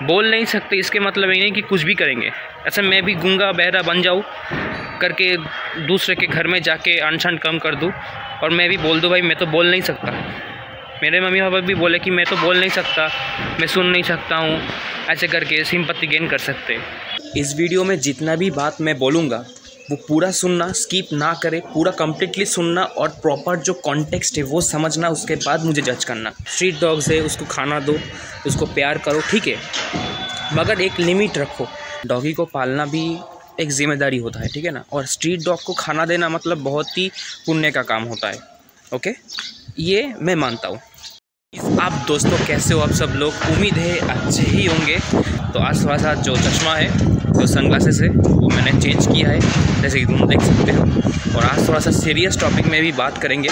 बोल नहीं सकते इसके मतलब ये नहीं कि कुछ भी करेंगे। ऐसा मैं भी गूंगा बहरा बन जाऊँ करके दूसरे के घर में जाके अनशन कम कर दूँ और मैं भी बोल दूँ भाई मैं तो बोल नहीं सकता। मेरे मम्मी पापा भी बोले कि मैं तो बोल नहीं सकता, मैं सुन नहीं सकता हूँ, ऐसे करके सिंपैथी गेन कर सकते। इस वीडियो में जितना भी बात मैं बोलूँगा वो पूरा सुनना, स्किप ना करे, पूरा कम्प्लीटली सुनना और प्रॉपर जो कॉन्टेक्स्ट है वो समझना, उसके बाद मुझे जज करना। स्ट्रीट डॉग्स है, उसको खाना दो, उसको प्यार करो, ठीक है, मगर एक लिमिट रखो। डॉगी को पालना भी एक जिम्मेदारी होता है, ठीक है ना। और स्ट्रीट डॉग को खाना देना मतलब बहुत ही पुण्य का काम होता है। ओके, ये मैं मानता हूँ। आप दोस्तों कैसे हो आप सब लोग? उम्मीद है अच्छे ही होंगे। तो आज थोड़ा सा जो चश्मा है, जो सनग्लासेस है, वो मैंने चेंज किया है जैसे कि तुम देख सकते हो। और आज थोड़ा सा सीरियस टॉपिक में भी बात करेंगे,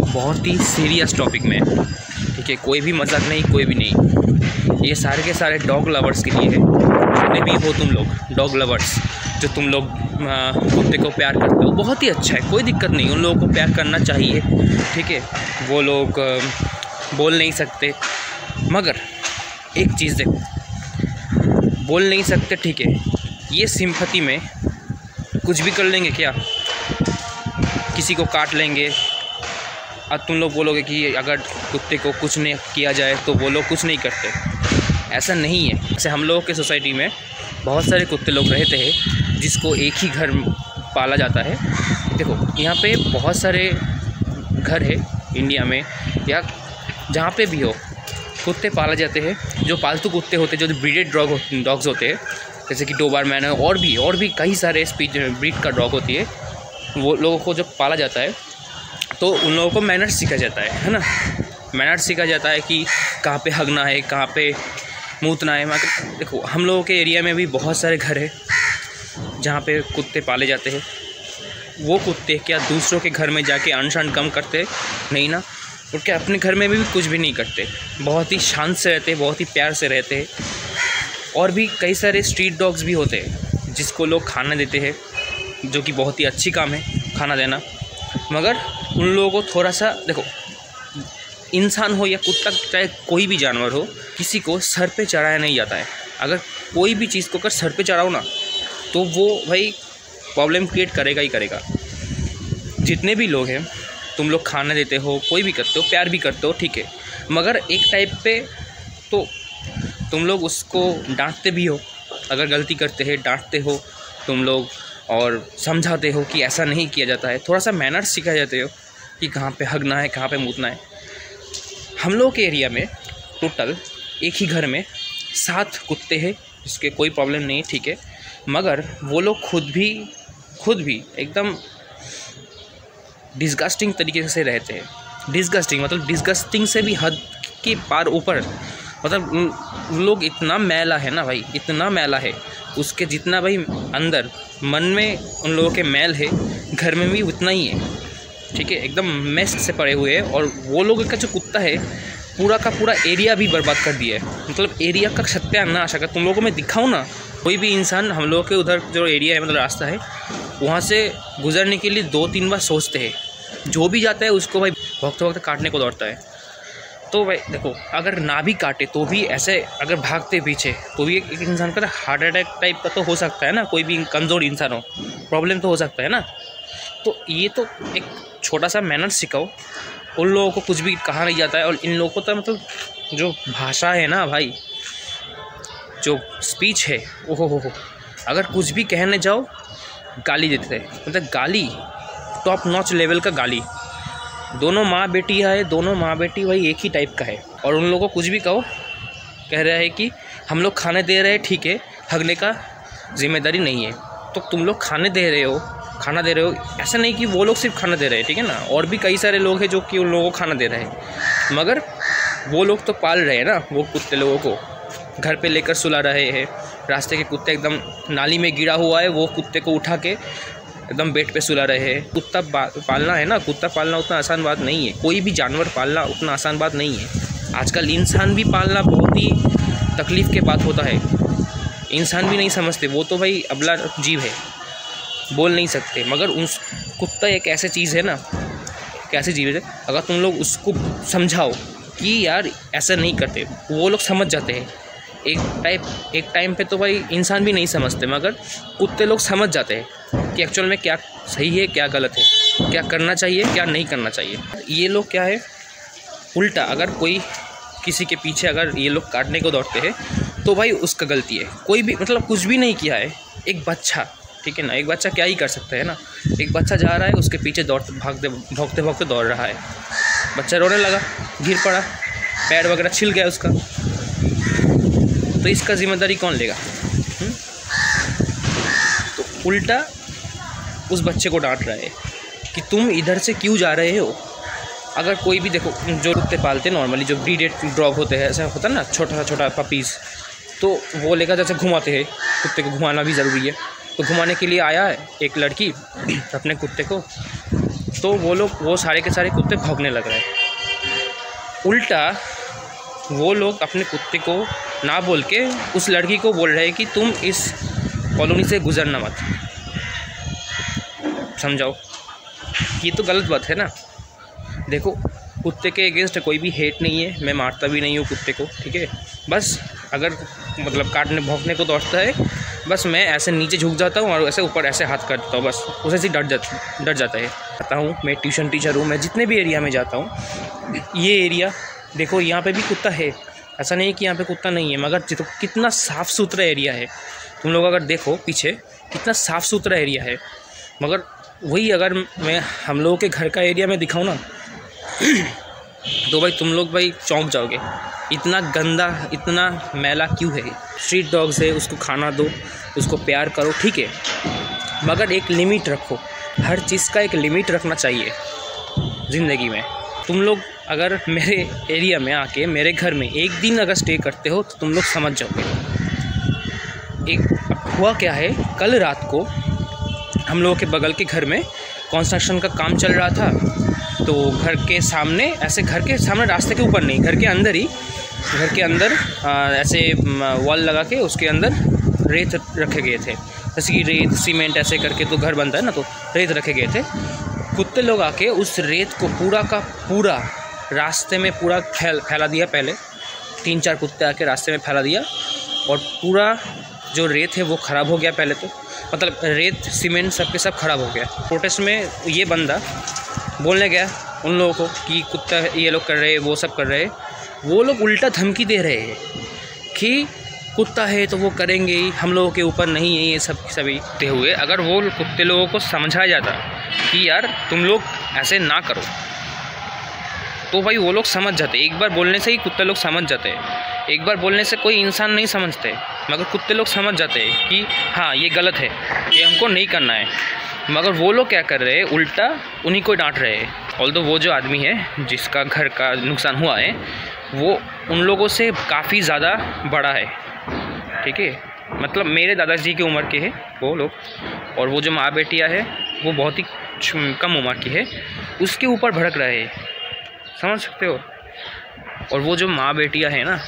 बहुत ही सीरियस टॉपिक में, ठीक है। कोई भी मजाक नहीं, कोई भी नहीं। ये सारे के सारे डॉग लवर्स के लिए है। जितने भी हो तुम लोग डॉग लवर्स, जो तुम लोग कुत्ते को प्यार करते हो, बहुत ही अच्छा है, कोई दिक्कत नहीं, उन लोगों को प्यार करना चाहिए, ठीक है। वो लोग बोल नहीं सकते, मगर एक चीज़ देखो, बोल नहीं सकते, ठीक है, ये सिंपैथी में कुछ भी कर लेंगे क्या? किसी को काट लेंगे। अब तुम लोग बोलोगे कि अगर कुत्ते को कुछ नहीं किया जाए तो वो लोग कुछ नहीं करते। ऐसा नहीं है। जैसे हम लोगों के सोसाइटी में बहुत सारे कुत्ते लोग रहते हैं जिसको एक ही घर पाला जाता है। देखो यहाँ पे बहुत सारे घर है इंडिया में या जहाँ पे भी हो, कुत्ते पाले जाते हैं। जो पालतू कुत्ते होते हैं, जो ब्रीडेड डॉग्स होते हैं, जैसे कि डोबरमैन है, और भी कई सारे ब्रीड का डॉग होती है, वो लोगों को जब पाला जाता है तो उन लोगों को मैनर्स सीखा जाता है ना। मैनर्स सीखा जाता है कि कहाँ पे हगना है, कहाँ पे मूतना है। देखो हम लोगों के एरिया में भी बहुत सारे घर है जहाँ पे कुत्ते पाले जाते हैं। वो कुत्ते क्या दूसरों के घर में जाके अनशन कम करते नहीं ना, और क्या अपने घर में भी कुछ भी नहीं करते, बहुत ही शांत से रहते हैं, बहुत ही प्यार से रहते हैं। और भी कई सारे स्ट्रीट डॉग्स भी होते हैं जिसको लोग खाना देते हैं, जो कि बहुत ही अच्छी काम है खाना देना। मगर उन लोगों को थोड़ा सा देखो, इंसान हो या कुत्ता, चाहे कोई भी जानवर हो, किसी को सर पे चढ़ाया नहीं जाता है। अगर कोई भी चीज़ को अगर सर पे चढ़ाओ ना तो वो भाई प्रॉब्लम क्रिएट करेगा ही करेगा। जितने भी लोग हैं, तुम लोग खाना देते हो, कोई भी करते हो, प्यार भी करते हो, ठीक है, मगर एक टाइप पे तो तुम लोग उसको डांटते भी हो। अगर गलती करते हैं डांटते हो तुम लोग और समझाते हो कि ऐसा नहीं किया जाता है। थोड़ा सा मैनर्स सिखा जाते हो कि कहाँ पे हगना है, कहाँ पे मूतना है। हम लोग के एरिया में टोटल एक ही घर में 7 कुत्ते हैं, जिसके कोई प्रॉब्लम नहीं है, ठीक है, मगर वो लोग खुद भी एकदम डिस्गस्टिंग तरीके से रहते हैं। डिस्गस्टिंग मतलब डिस्गस्टिंग से भी हद के पार ऊपर, मतलब उन लोग इतना मैला है ना भाई, इतना मैला है, उसके जितना भाई अंदर मन में उन लोगों के मैल है, घर में भी उतना ही है, ठीक है, एकदम मेस से पड़े हुए हैं। और वो लोगों का जो कुत्ता है पूरा का पूरा एरिया भी बर्बाद कर दिया है, मतलब एरिया का सत्यानाश। अगर तुम लोगों को मैं दिखाऊँ ना, कोई भी इंसान हम लोगों के उधर जो एरिया है, मतलब रास्ता है, वहाँ से गुजरने के लिए 2-3 बार सोचते हैं। जो भी जाता है उसको भाई वक्त काटने को दौड़ता है। तो भाई देखो, अगर ना भी काटे तो भी ऐसे अगर भागते पीछे तो भी एक इंसान का हार्ट अटैक टाइप का तो हो सकता है ना। कोई भी कमज़ोर इंसान हो, प्रॉब्लम तो हो सकता है ना। तो ये तो एक छोटा सा मैनर्स सिखाओ। उन लोगों को कुछ भी कहा नहीं जाता है। और इन लोगों को तो मतलब जो भाषा है ना भाई, जो स्पीच है, ओहो हो, अगर कुछ भी कहने जाओ गाली देते हैं, मतलब गाली टॉप नॉच लेवल का गाली। दोनों माँ बेटी है, दोनों माँ बेटी भाई एक ही टाइप का है। और उन लोगों को कुछ भी कहो, कह रहा है कि हम लोग खाने दे रहे हैं, ठीक है, हगने का जिम्मेदारी नहीं है। तो तुम लोग खाना दे रहे हो, ऐसा नहीं कि वो लोग सिर्फ खाना दे रहे हैं, ठीक है ना, और भी कई सारे लोग हैं जो कि उन लोगों को खाना दे रहे हैं। मगर वो लोग तो पाल रहे हैं ना, वो कुत्ते लोगों को घर पे लेकर सुला रहे हैं। रास्ते के कुत्ते एकदम नाली में गिरा हुआ है, वो कुत्ते को उठा के एकदम बेड पे सुला रहे हैं। कुत्ता पालना है ना, कुत्ता पालना उतना आसान बात नहीं है। कोई भी जानवर पालना उतना आसान बात नहीं है। आजकल इंसान भी पालना बहुत ही तकलीफ़ के बात होता है। इंसान भी नहीं समझते, वो तो भाई अबला जीव है, बोल नहीं सकते। मगर उस कुत्ता एक ऐसी चीज़ है ना, कैसी चीज़ है, अगर तुम लोग उसको समझाओ कि यार ऐसा नहीं करते, वो लोग समझ जाते हैं एक टाइम पे तो भाई इंसान भी नहीं समझते, मगर कुत्ते लोग समझ जाते हैं कि एक्चुअल में क्या सही है क्या गलत है, क्या करना चाहिए क्या नहीं करना चाहिए। ये लोग क्या है उल्टा, अगर कोई किसी के पीछे अगर ये लोग काटने को दौड़ते हैं तो भाई उसका गलती है। कोई भी मतलब कुछ भी नहीं किया है, एक बच्चा, ठीक है ना, एक बच्चा क्या ही कर सकता है ना। एक बच्चा जा रहा है, उसके पीछे भौंकते भौंकते दौड़ रहा है, बच्चा रोने लगा, गिर पड़ा, पैर वगैरह छिल गया उसका, तो इसका जिम्मेदारी कौन लेगा? तो उल्टा उस बच्चे को डांट रहा है कि तुम इधर से क्यों जा रहे हो। अगर कोई भी देखो, जो कुत्ते पालते नॉर्मली, जो ब्रीडेड डॉग होते हैं, ऐसा होता है ना, छोटा छोटा पपीज़, तो वो लेकर जैसे घुमाते हैं, कुत्ते को घुमाना भी ज़रूरी है। तो घुमाने के लिए आया है एक लड़की अपने कुत्ते को, तो वो सारे के सारे कुत्ते भौंकने लग रहे हैं। उल्टा वो लोग अपने कुत्ते को ना बोल के उस लड़की को बोल रहे हैं कि तुम इस कॉलोनी से गुजरना मत। समझाओ, ये तो गलत बात है ना। देखो, कुत्ते के अगेंस्ट कोई भी हेट नहीं है, मैं मारता भी नहीं हूँ कुत्ते को, ठीक है। बस अगर मतलब काटने भौंकने को दौड़ता है, बस मैं ऐसे नीचे झुक जाता हूँ और ऐसे ऊपर ऐसे हाथ कर देता हूँ, बस उसे से डर जाता है। आता हूँ, मैं ट्यूशन टीचर हूँ, मैं जितने भी एरिया में जाता हूँ, ये एरिया देखो यहाँ पे भी कुत्ता है, ऐसा नहीं कि यहाँ पे कुत्ता नहीं है, मगर कितना साफ़ सुथरा एरिया है। तुम लोग अगर देखो पीछे कितना साफ़ सुथरा एरिया है, मगर वही अगर मैं हम लोगों के घर का एरिया में दिखाऊँ ना तो भाई तुम लोग भाई चौंक जाओगे, इतना गंदा इतना मैला क्यों है। स्ट्रीट डॉग्स है, उसको खाना दो, उसको प्यार करो, ठीक है, मगर एक लिमिट रखो। हर चीज़ का एक लिमिट रखना चाहिए ज़िंदगी में। तुम लोग अगर मेरे एरिया में आके मेरे घर में एक दिन अगर स्टे करते हो तो तुम लोग समझ जाओगे। एक हुआ क्या है, कल रात को हम लोगों के बगल के घर में कंस्ट्रक्शन का काम चल रहा था, तो घर के सामने ऐसे, घर के सामने रास्ते के ऊपर नहीं, घर के अंदर ही, घर के अंदर ऐसे वॉल लगा के उसके अंदर रेत रखे गए थे, जैसे कि रेत सीमेंट ऐसे करके तो घर बनता है ना, तो रेत रखे गए थे। कुत्ते लोग आके उस रेत को पूरा का पूरा रास्ते में पूरा फैला दिया। पहले 3-4 कुत्ते आके रास्ते में फैला दिया और पूरा जो रेत है वो ख़राब हो गया। पहले तो मतलब रेत सीमेंट सब के सब ख़राब हो गया। प्रोटेस्ट में ये बंदा बोलने गया उन लोगों को कि कुत्ता ये लोग कर रहे हैं, वो सब कर रहे हैं। वो लोग उल्टा धमकी दे रहे हैं कि कुत्ता है तो वो करेंगे ही, हम लोगों के ऊपर नहीं है ये सब सभी ते हुए। अगर वो कुत्ते लोगों को समझाया जाता कि यार तुम लोग ऐसे ना करो, तो भाई वो लोग समझ जाते। एक बार बोलने से ही कुत्ते लोग समझ जाते हैं। एक बार बोलने से कोई इंसान नहीं समझते, मगर कुत्ते लोग समझ जाते हैं कि हाँ ये गलत है, ये हमको नहीं करना है। मगर वो लोग क्या कर रहे हैं, उल्टा उन्हीं को डांट रहे हैं। ऑल्दो वो जो आदमी है जिसका घर का नुकसान हुआ है वो उन लोगों से काफ़ी ज़्यादा बड़ा है, ठीक है, मतलब मेरे दादाजी की उम्र के हैं वो लोग, और वो जो माँ बेटियाँ है वो बहुत ही कम उम्र की है, उसके ऊपर भड़क रहे हैं, समझ सकते हो। और वो जो माँ बेटियाँ हैं ना,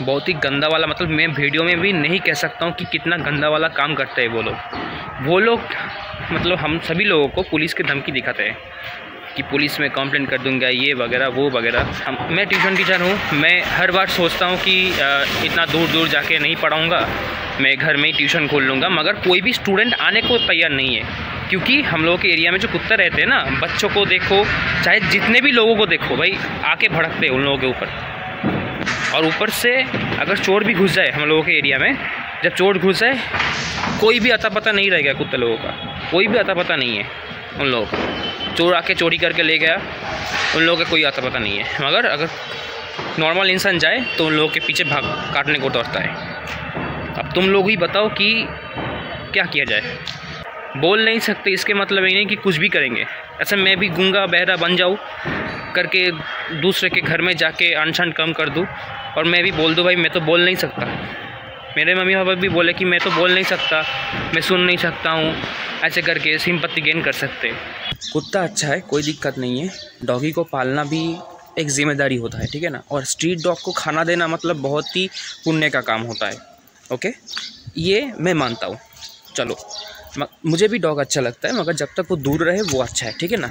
बहुत ही गंदा वाला, मतलब मैं वीडियो में भी नहीं कह सकता हूँ कि कितना गंदा वाला काम करते हैं वो लोग मतलब हम सभी लोगों को पुलिस की धमकी दिखाते हैं कि पुलिस में कंप्लेंट कर दूंगा, ये वगैरह वो वगैरह। मैं ट्यूशन टीचर हूँ, मैं हर बार सोचता हूँ कि इतना दूर दूर जाके नहीं पढ़ाऊँगा, मैं घर में ही ट्यूशन खोल लूँगा, मगर कोई भी स्टूडेंट आने को तैयार नहीं है। क्योंकि हम लोगों के एरिया में जो कुत्ते रहते हैं ना, बच्चों को देखो चाहे जितने भी लोगों को देखो भाई आके भड़कते हैं उन लोगों के ऊपर। और ऊपर से अगर चोर भी घुस जाए हम लोगों के एरिया में, जब चोर घुस जाए कोई भी अता पता नहीं रह गया कुत्ते लोगों का, कोई भी अता पता नहीं है उन लोगों का। चोर आके चोरी करके ले गया, उन लोगों का कोई अता पता नहीं है। मगर अगर नॉर्मल इंसान जाए तो उन लोगों के पीछे भाग काटने को दौड़ता है। अब तुम लोग ही बताओ कि क्या किया जाए। बोल नहीं सकते इसके मतलब ये नहीं कि कुछ भी करेंगे। ऐसे मैं भी गूंगा बहरा बन जाऊँ करके दूसरे के घर में जाके अनशन कम कर दूँ और मैं भी बोल दूँ भाई मैं तो बोल नहीं सकता। मेरे मम्मी पापा भी बोले कि मैं तो बोल नहीं सकता, मैं सुन नहीं सकता हूँ, ऐसे करके सिंपैथी गेन कर सकते। कुत्ता अच्छा है, कोई दिक्कत नहीं है, डॉगी को पालना भी एक जिम्मेदारी होता है, ठीक है ना। और स्ट्रीट डॉग को खाना देना मतलब बहुत ही पुण्य का काम होता है, ओके, ये मैं मानता हूँ। चलो मुझे भी डॉग अच्छा लगता है, मगर जब तक वो दूर रहे वो अच्छा है, ठीक है ना,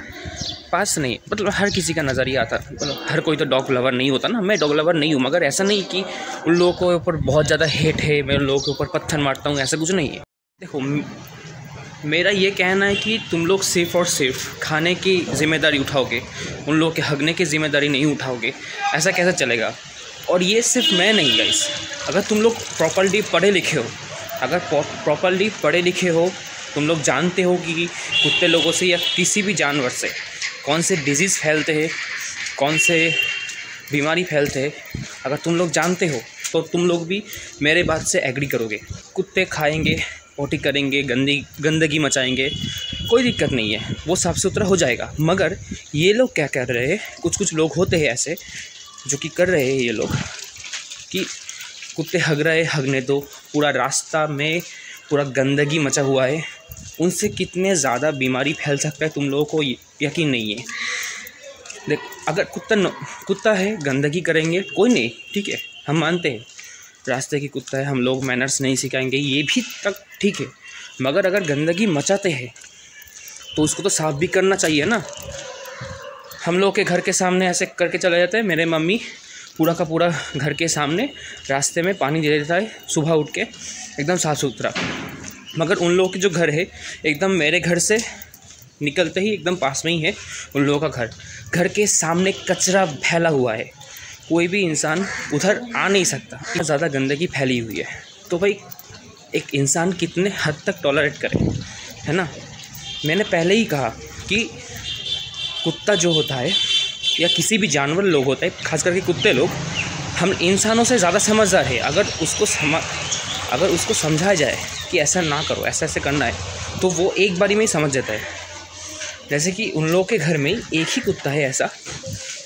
पास नहीं। मतलब हर किसी का नज़रिया आता है, मतलब हर कोई तो डॉग लवर नहीं होता ना। मैं डॉग लवर नहीं हूँ, मगर ऐसा नहीं कि उन लोगों के ऊपर बहुत ज़्यादा हेट है, मैं उन लोगों के ऊपर पत्थर मारता हूँ, ऐसा कुछ नहीं है। देखो, मेरा ये कहना है कि तुम लोग सिर्फ़ और सिर्फ खाने की ज़िम्मेदारी उठाओगे, उन लोगों के हगने की ज़िम्मेदारी नहीं उठाओगे, ऐसा कैसे चलेगा। और ये सिर्फ मैं नहीं गाइस, अगर तुम लोग प्रॉपर्ली पढ़े लिखे हो, अगर प्रॉपर्ली पढ़े लिखे हो, तुम लोग जानते हो कि कुत्ते लोगों से या किसी भी जानवर से कौन से डिजीज़ फैलते हैं, कौन से बीमारी फैलते हैं, अगर तुम लोग जानते हो तो तुम लोग भी मेरे बात से एग्री करोगे। कुत्ते खाएंगे, पोटी करेंगे, गंदगी मचाएंगे, कोई दिक्कत नहीं है, वो साफ़ सुथरा हो जाएगा। मगर ये लोग क्या कर रहे हैं, कुछ लोग होते हैं ऐसे जो कि कर रहे हैं ये लोग कि कुत्ते हग रहे, हगने दो, पूरा रास्ता में पूरा गंदगी मचा हुआ है, उनसे कितने ज़्यादा बीमारी फैल सकता है तुम लोगों को यकीन नहीं है। देख, अगर कुत्ता है, गंदगी करेंगे, कोई नहीं, ठीक है, हम मानते हैं रास्ते की कुत्ता है, हम लोग मैनर्स नहीं सिखाएंगे, ये भी तक ठीक है। मगर अगर गंदगी मचाते हैं तो उसको तो साफ़ भी करना चाहिए ना। हम लोग के घर के सामने ऐसे करके चले जाते हैं, मेरे मम्मी पूरा का पूरा घर के सामने रास्ते में पानी दे देता है सुबह उठ के, एकदम साफ़ सुथरा। मगर उन लोगों के जो घर है एकदम मेरे घर से निकलते ही एकदम पास में ही है उन लोगों का घर के सामने कचरा फैला हुआ है, कोई भी इंसान उधर आ नहीं सकता, इतना ज़्यादा गंदगी फैली हुई है। तो भाई एक इंसान कितने हद तक टॉलरेट करे, है ना। मैंने पहले ही कहा कि कुत्ता जो होता है या किसी भी जानवर लोग होता है, खास करके कुत्ते लोग, हम इंसानों से ज़्यादा समझदार है। अगर उसको समझाया जाए कि ऐसा ना करो, ऐसा ऐसे करना है, तो वो एक बारी में ही समझ जाता है। जैसे कि उन लोगों के घर में एक ही कुत्ता है ऐसा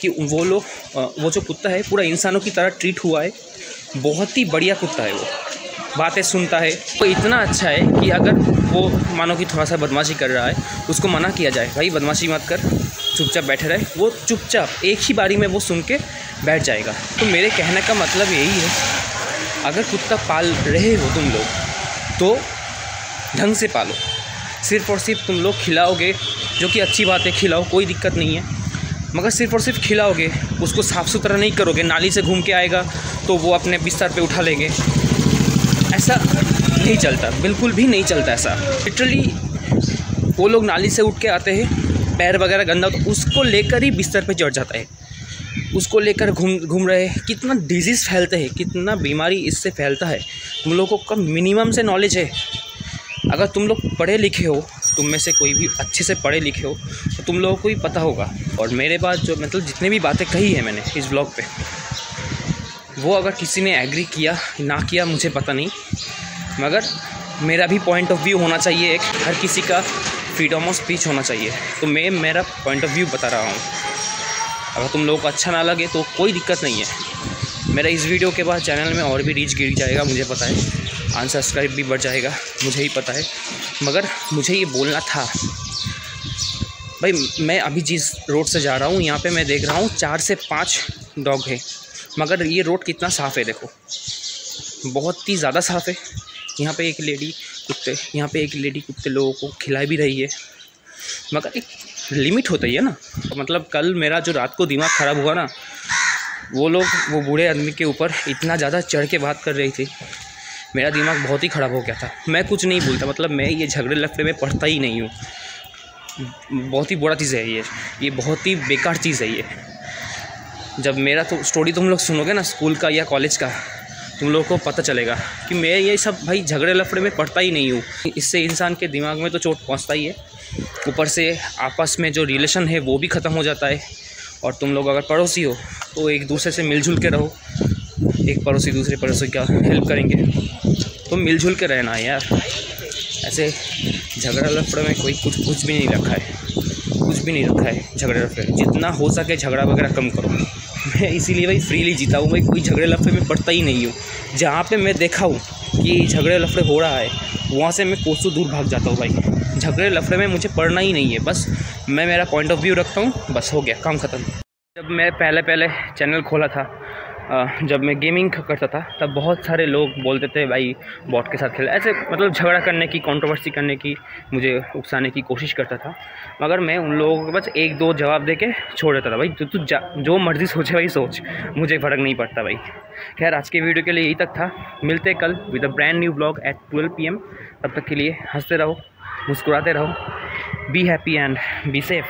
कि वो जो कुत्ता है पूरा इंसानों की तरह ट्रीट हुआ है, बहुत ही बढ़िया कुत्ता है, वो बातें सुनता है, वो इतना अच्छा है कि अगर वो मानो कि थोड़ा सा बदमाशी कर रहा है, उसको मना किया जाए, भाई बदमाशी मत कर, चुपचाप बैठे रहे, वो चुपचाप एक ही बारी में वो सुन के बैठ जाएगा। तो मेरे कहने का मतलब यही है, अगर कुत्ता पाल रहे हो तुम लोग तो ढंग से पालो। सिर्फ़ और सिर्फ तुम लोग खिलाओगे, जो कि अच्छी बात है, खिलाओ, कोई दिक्कत नहीं है, मगर सिर्फ़ और सिर्फ खिलाओगे, उसको साफ़ सुथरा नहीं करोगे, नाली से घूम के आएगा तो वो अपने बिस्तर पे उठा लेंगे, ऐसा नहीं चलता, बिल्कुल भी नहीं चलता ऐसा। लिटरली वो लोग नाली से उठ के आते हैं, पैर वगैरह गंदा तो उसको लेकर ही बिस्तर पे चढ़ जाता है, उसको लेकर घूम रहे हैं। कितना डिजीज़ फैलते हैं, कितना बीमारी इससे फैलता है, तुम लोगों को मिनिमम से नॉलेज है। अगर तुम लोग पढ़े लिखे हो, तुम में से कोई भी अच्छे से पढ़े लिखे हो, तो तुम लोगों को ही पता होगा। और मेरे बात जो मतलब जितने भी बातें कही है मैंने इस व्लॉग पे, वो अगर किसी ने एग्री किया ना किया मुझे पता नहीं, मगर मेरा भी पॉइंट ऑफ व्यू होना चाहिए, एक हर किसी का फ्रीडम ऑफ स्पीच होना चाहिए, तो मैं मेरा पॉइंट ऑफ व्यू बता रहा हूँ। अगर तुम लोगों को अच्छा ना लगे तो कोई दिक्कत नहीं है, मेरा इस वीडियो के बाद चैनल में और भी रीच गिर जाएगा, मुझे पता है, अनसब्सक्राइब भी बढ़ जाएगा, मुझे ही पता है, मगर मुझे ये बोलना था। भाई मैं अभी जिस रोड से जा रहा हूँ, यहाँ पे मैं देख रहा हूँ 4 से 5 डॉग है, मगर ये रोड कितना साफ़ है, देखो बहुत ही ज़्यादा साफ़ है। यहाँ पे एक लेडी कुत्ते लोगों को खिला भी रही है, मगर एक लिमिट होती है ना। मतलब कल मेरा जो रात को दिमाग ख़राब हुआ ना, वो बूढ़े आदमी के ऊपर इतना ज़्यादा चढ़ के बात कर रही थी, मेरा दिमाग बहुत ही ख़राब हो गया था। मैं कुछ नहीं बोलता, मतलब मैं ये झगड़े लफड़े में पढ़ता ही नहीं हूँ, बहुत ही बुरा चीज़ है ये बहुत ही बेकार चीज़ है ये। जब मेरा तो स्टोरी तुम लोग सुनोगे ना स्कूल का या कॉलेज का, तुम लोगों को पता चलेगा कि मैं ये सब भाई झगड़े लफड़े में पढ़ता ही नहीं हूँ। इससे इंसान के दिमाग में तो चोट पहुँचता ही है, ऊपर से आपस में जो रिलेशन है वो भी ख़त्म हो जाता है। और तुम लोग अगर पड़ोसी हो तो एक दूसरे से मिलजुल के रहो, एक पड़ोसी दूसरे पड़ोसी का हेल्प करेंगे, तो मिलजुल के रहना है यार। ऐसे झगड़ा लफड़े में कोई कुछ भी नहीं रखा है, झगड़े लफड़े जितना हो सके झगड़ा वगैरह कम करो। मैं इसीलिए भाई फ्रीली जीता हूँ, भाई कोई झगड़े लफड़े में पड़ता ही नहीं हूँ। जहाँ पे मैं देखा हूँ कि झगड़े लफड़े हो रहा है, वहाँ से मैं कोसों दूर भाग जाता हूँ भाई। झगड़े लफड़े में मुझे पड़ना ही नहीं है, बस मैं मेरा पॉइंट ऑफ व्यू रखता हूँ, बस हो गया, काम ख़त्म। जब मैं पहले चैनल खोला था जब मैं गेमिंग करता था तब बहुत सारे लोग बोलते थे भाई बॉट के साथ खेल, ऐसे मतलब झगड़ा करने की, कंट्रोवर्सी करने की, मुझे उकसाने की कोशिश करता था। मगर मैं उन लोगों को बस एक दो जवाब दे के छोड़ देता था, भाई तू जो मर्ज़ी सोचे भाई सोच, मुझे फ़र्क नहीं पड़ता भाई। खैर आज के वीडियो के लिए यही तक था, मिलते कल with a brand new blog at 12 PM। तब तक के लिए हंसते रहो, मुस्कुराते रहो, be happy and be safe.